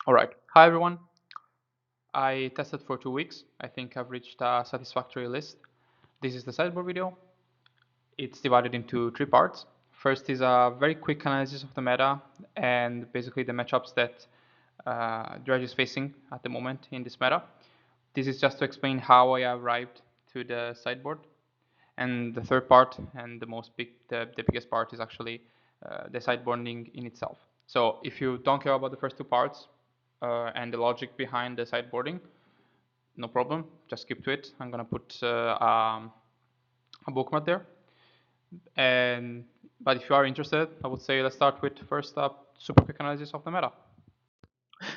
All right. Hi, everyone. I tested for 2 weeks. I think I've reached a satisfactory list. This is the sideboard video. It's divided into 3 parts. First is a very quick analysis of the meta and basically the matchups that Dredge is facing at the moment in this meta. This is just to explain how I arrived to the sideboard. And the third part and the biggest part is actually the sideboarding in itself. So if you don't care about the first 2 parts and the logic behind the sideboarding, no problem, just skip to it. I'm gonna put a bookmark there. And but if you are interested, I would say let's start with first up super quick analysis of the meta.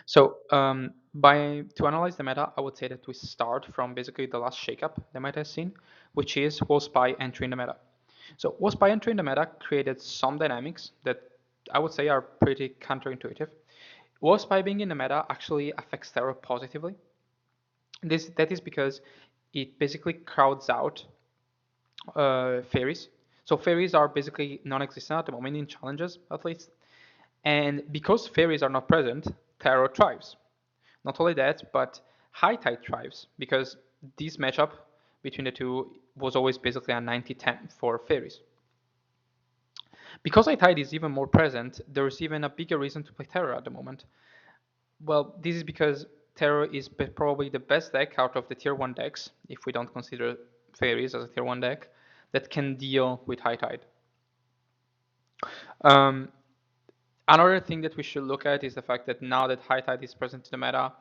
So to analyze the meta, I would say that we start from basically the last shakeup the meta has seen, which is Wolfspy entering the meta. So Wolfspy entering the meta created some dynamics that I would say are pretty counterintuitive. Wolfspy being in the meta actually affects Terror positively. That is because it basically crowds out fairies. So fairies are basically non-existent at the moment in challenges, at least. And because fairies are not present, Tarot thrives. Not only that, but High Tide thrives because this matchup between the two was always basically a 90-10 for fairies. Because High Tide is even more present, there's even a bigger reason to play Terror at the moment. Well, this is because Terror is probably the best deck out of the tier 1 decks, if we don't consider fairies as a tier 1 deck, that can deal with High Tide. Another thing that we should look at is the fact that now that High Tide is present in the meta,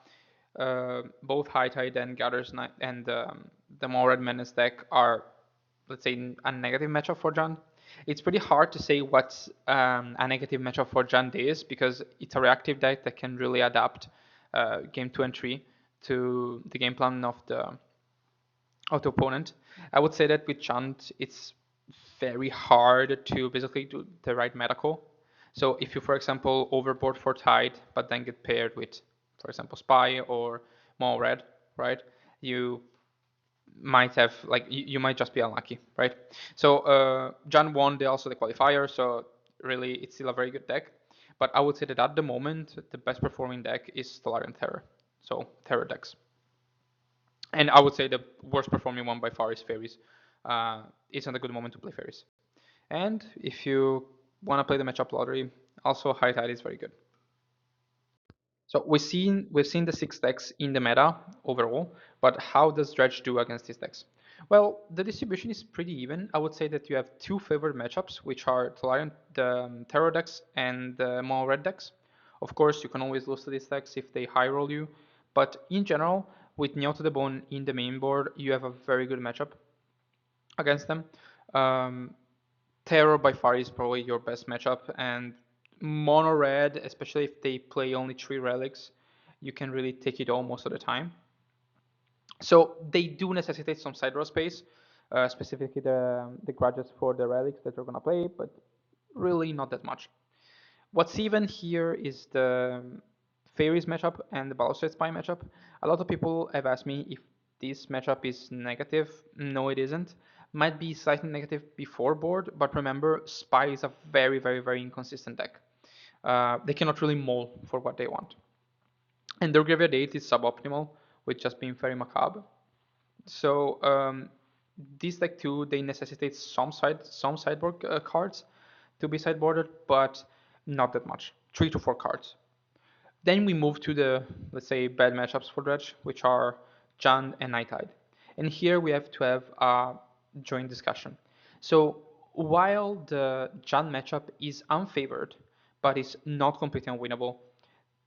both High Tide and Gather's Night and the More Red Menace deck are, let's say, a negative matchup for Jund. It's pretty hard to say what a negative matchup for Jund is because it's a reactive deck that can really adapt game 2 and 3 to the game plan of the opponent. I would say that with Jund, it's very hard to basically do the right meta call. So if you, for example, overboard for Tide, but then get paired with, for example, Spy or Maul Red, right? You might have you might just be unlucky, right? So Jund won also the qualifier, so really it's still a very good deck. But I would say that at the moment the best performing deck is Stellarian Terror, so Terror decks. And I would say the worst performing one by far is Fairies. It's not a good moment to play Fairies. And if you want to play the matchup lottery, also High Tide is very good. So we've seen the 6 decks in the meta overall, but how does Dredge do against these decks? Well, the distribution is pretty even. I would say that you have 2 favored matchups, which are the Terror decks and the Mono Red decks. Of course, you can always lose to these decks if they high roll you, but in general, with Kneel to the Bone in the main board, you have a very good matchup against them. Um, Terror by far is probably your best matchup, and Mono Red, especially if they play only 3 relics, you can really take it all most of the time. So they do necessitate some side row space, specifically the grudges for the relics that you're gonna play, but really not that much. What's even here is the Fairies matchup and the Balustrade Spy matchup. A lot of people have asked me if this matchup is negative. No, it isn't. Might be slightly negative before board, but remember, Spy is a very, very, very inconsistent deck. They cannot really mull for what they want. And their graveyard 8 is suboptimal, with just being very macabre. So this deck too, they necessitate some sideboard cards to be sideboarded, but not that much. 3 to 4 cards. Then we move to the, let's say, bad matchups for Dredge, which are Jund and Night Tide. And here we have to have a joint discussion. So while the Jund matchup is unfavored, but is not completely unwinnable,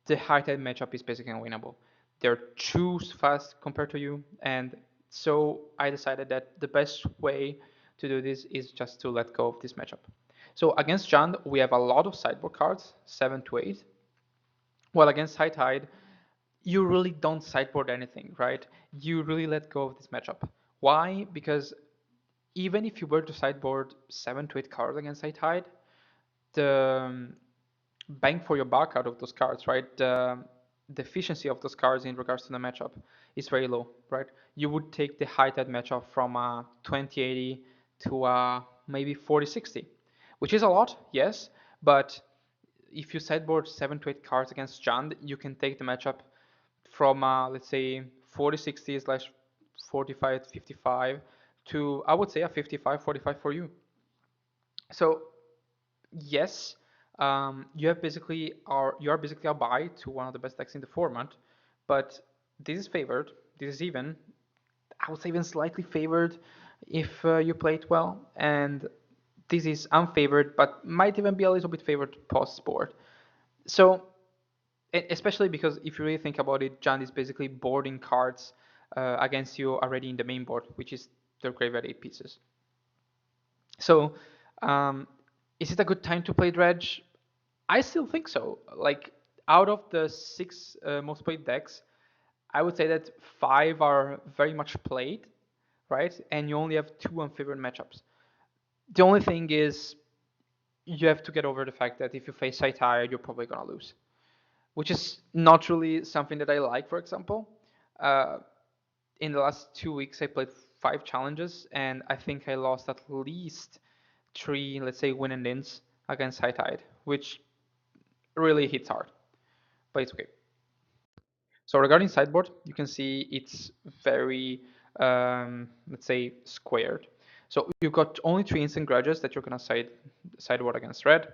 the High Tide matchup is basically unwinnable. They're too fast compared to you, and so I decided that the best way to do this is just to let go of this matchup. So against Jund, we have a lot of sideboard cards, 7 to 8. While against High Tide, you really don't sideboard anything, right? You really let go of this matchup. Why? Because even if you were to sideboard 7 to 8 cards against High Tide, the bang for your buck out of those cards, right? The efficiency of those cards in regards to the matchup is very low, right? You would take the High Tide matchup from a 2080 to a maybe 4060, which is a lot, yes, but if you sideboard 7 to 8 cards against Jund, you can take the matchup from let's say 40-60 slash 45-55 to, I would say, a 55-45 for you. So yes, you are basically a buy to one of the best decks in the format, but this is favored. This is even, I would say, even slightly favored if you play it well, and this is unfavored, but might even be a little bit favored post board. So especially because if you really think about it, John is basically boarding cards against you already in the main board, which is the graveyard 8 pieces. So, um, is it a good time to play Dredge? I still think so. Like, out of the 6 most played decks, I would say that 5 are very much played, right? And you only have 2 unfavored matchups. The only thing is, you have to get over the fact that if you face High Tide, you're probably gonna lose, which is not really something that I like. For example, uh, in the last 2 weeks, I played 5 challenges, and I think I lost at least 3, let's say, win and ins against High Tide, which really hits hard, but it's okay. So regarding sideboard, you can see it's very, let's say, squared. So you've got only 3 instant grudges that you're gonna sideboard against red.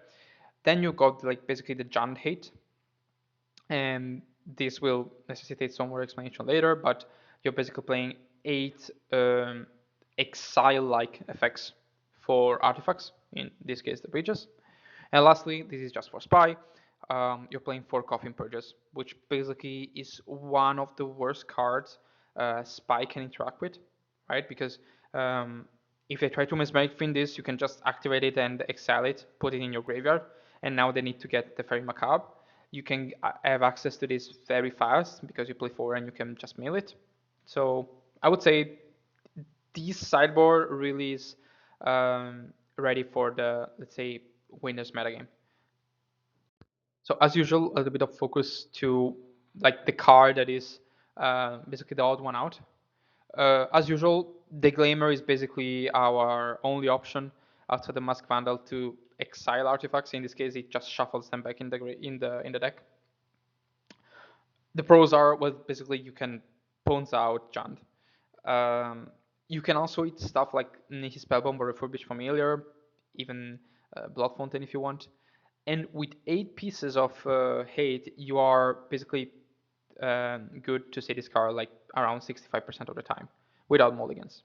Then you got like basically the Jund hate, and this will necessitate some more explanation later, but you're basically playing 8 exile-like effects for artifacts, in this case the bridges. And lastly, this is just for spy. You're playing 4 coffin purges, which basically is one of the worst cards spy can interact with, right? Because if they try to mesmeric fin this, you can just activate it and exile it, put it in your graveyard, and now they need to get the Fairy Macabre. You can have access to this very fast because you play 4 and you can just mill it. So I would say this sideboard really is ready for the, let's say, winners metagame. So as usual, a little bit of focus to like the card that is basically the odd one out. As usual, deglamer is basically our only option after the Mask Vandal to exile artifacts. In this case, it just shuffles them back in the deck. The pros are, well, basically you can Bones out Jund. Um, you can also eat stuff like Nihi Spellbomb or Refurbished Familiar, even Blood Fountain if you want. And with 8 pieces of hate, you are basically good to say this card like around 65% of the time without mulligans.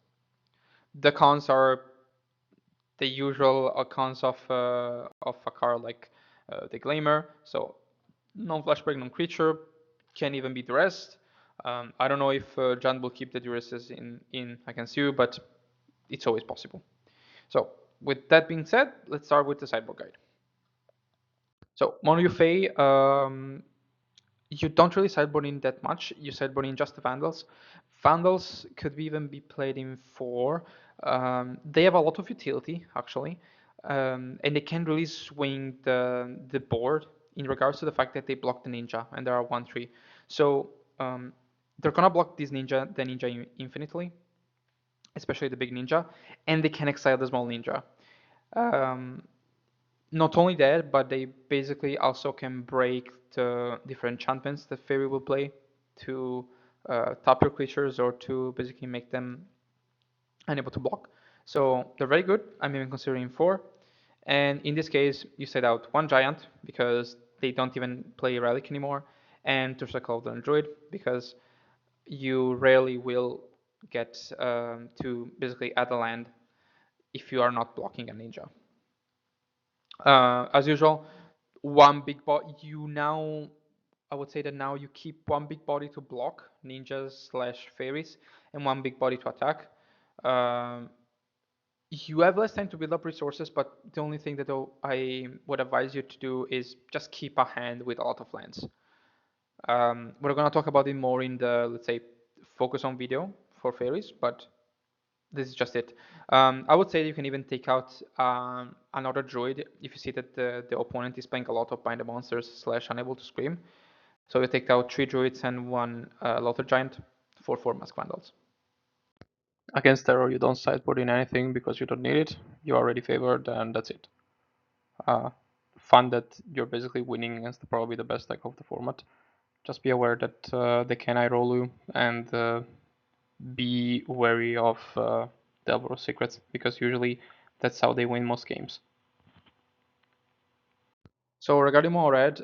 The cons are the usual cons of a card like the Glamour. So non-flash break, non-creature, can even be duress. I don't know if Jan will keep the duresses in against you, but it's always possible. So with that being said, let's start with the sideboard guide. So Mono Yufei, you don't really sideboard in that much. You sideboard in just the Vandals. Vandals could even be played in 4. They have a lot of utility, actually, and they can really swing the board in regards to the fact that they block the ninja, and there are 1/3. So they're gonna block this ninja, the ninja infinitely, especially the big ninja, and they can exile the small ninja. Um, Not only that, but they basically also can break the different enchantments that Fairy will play to tap your creatures or to basically make them unable to block. So they're very good. I'm even considering 4. And in this case, you set out 1 giant because they don't even play Relic anymore, and to Circle of Druid because you rarely will get to basically add a land if you are not blocking a ninja. As usual, one big body. I would say that now you keep one big body to block ninjas slash fairies and one big body to attack. Um, you have less time to build up resources, but the only thing that I would advise you to do is just keep a hand with a lot of lands. We're gonna talk about it more in the, let's say, focus on video for fairies, but this is just it. I would say you can even take out another druid if you see that the opponent is playing a lot of bind the monsters slash unable to scream. So you take out 3 druids and 1 Lothar giant for 4 mask vandals. Against terror, you don't sideboard in anything because you don't need it. You're already favored, and that's it. Uh, fun that you're basically winning against probably the best deck of the format. Just be aware that they can eye roll you, and be wary of the Elbow Secrets, because usually that's how they win most games. So regarding Mono Red,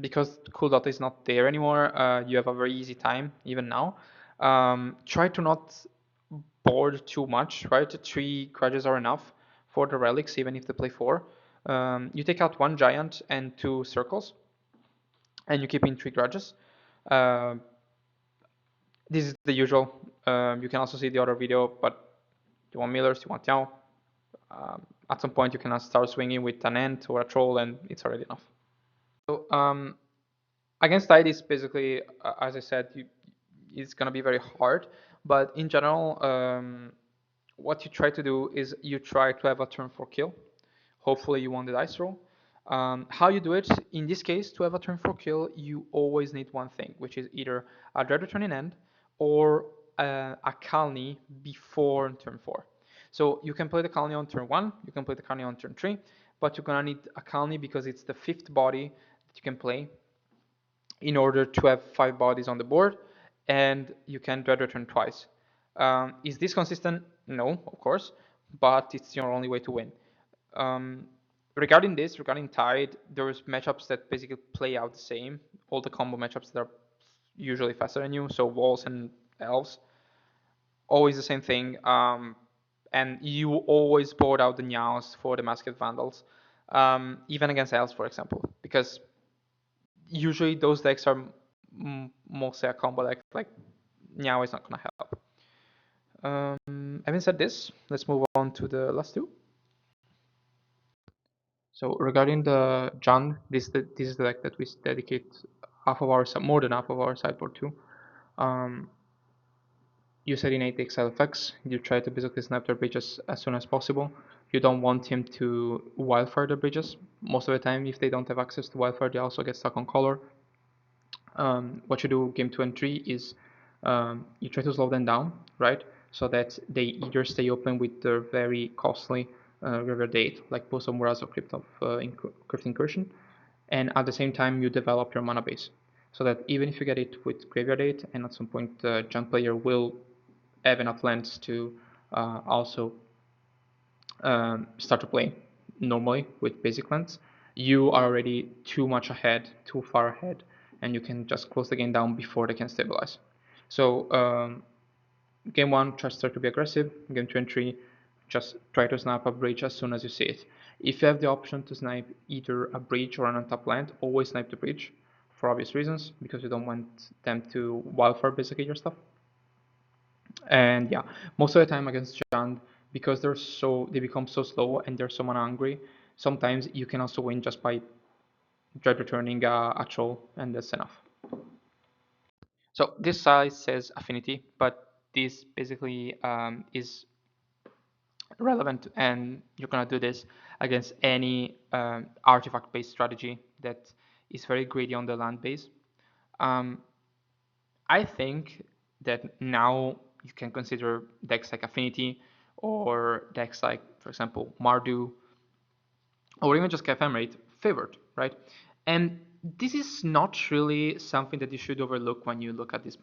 because cool dot is not there anymore, you have a very easy time even now. Try to not board too much, right? 3 grudges are enough for the relics, even if they play 4. You take out 1 giant and 2 circles, and you keep in 3 grudges. This is the usual. You can also see the other video, but you want millers, you want Tiao. At some point, you can start swinging with an ant or a troll, and it's already enough. So against tide is basically, as I said, it's gonna be very hard. But in general, what you try to do is you try to have a turn 4 kill. Hopefully you won the dice roll. How you do it, in this case, to have a turn 4 kill, you always need one thing, which is either a Dread Returning End or a Kalni before turn 4. So you can play the Kalni on turn 1, you can play the Kalni on turn 3, but you're gonna need a Kalni because it's the 5th body that you can play in order to have 5 bodies on the board, and you can Dread Return twice. Is this consistent? No, of course, but it's your only way to win. Regarding Tide, there's matchups that basically play out the same. All the combo matchups that are usually faster than you, so walls and elves, always the same thing. And you always board out the Nyaos for the Masked Vandals, even against elves, for example, because usually those decks are mostly a combo deck. Like Nyao is not gonna help. Having said this, let's move on to the last two. So regarding the Jund, this is the deck that we dedicate more than half of our sideboard to. You set in 8 exile effects. You try to basically snap their bridges as soon as possible. You don't want him to wildfire the bridges. Most of the time, if they don't have access to wildfire, they also get stuck on color. What you do game 2 and 3 is you try to slow them down, right? So that they either stay open with their very costly River Date, like Post of Muraz or Crypt Incursion, and at the same time you develop your mana base. So that even if you get it with Graveyard Date, and at some point the Jund player will have enough lands to also start to play normally with basic lands, you are already too much ahead, too far ahead, and you can just close the game down before they can stabilize. So game 1, try to start to be aggressive. Game 2 and 3, just try to snap a bridge as soon as you see it. If you have the option to snipe either a bridge or an untapped land, always snipe the bridge for obvious reasons, because you don't want them to wildfire basically your stuff. And yeah, most of the time against Jund, because they become so slow and they're so mana hungry, sometimes you can also win just by Dread Returning a troll, and that's enough. So this size says Affinity, but this basically is relevant, and you're gonna do this against any artifact-based strategy that is very greedy on the land base. I think that now you can consider decks like Affinity or decks like, for example, Mardu, or even just Ephemerate favored, right? And this is not really something that you should overlook when you look at this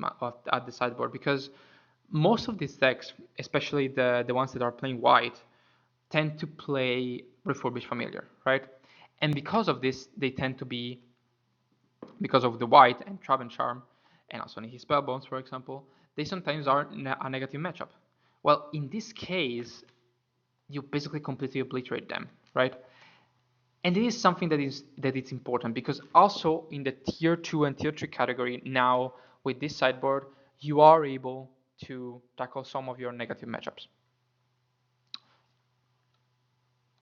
at the sideboard, because most of these decks, especially the ones that are playing white, tend to play Refurbished Familiar, right? And because of this, they tend to be, because of the white and Trap and Charm, and also in his Spellbones, for example, they sometimes are a negative matchup. Well, in this case, you basically completely obliterate them, right? And it is something that it's important, because also in the tier 2 and tier 3 category now with this sideboard, you are able to tackle some of your negative matchups.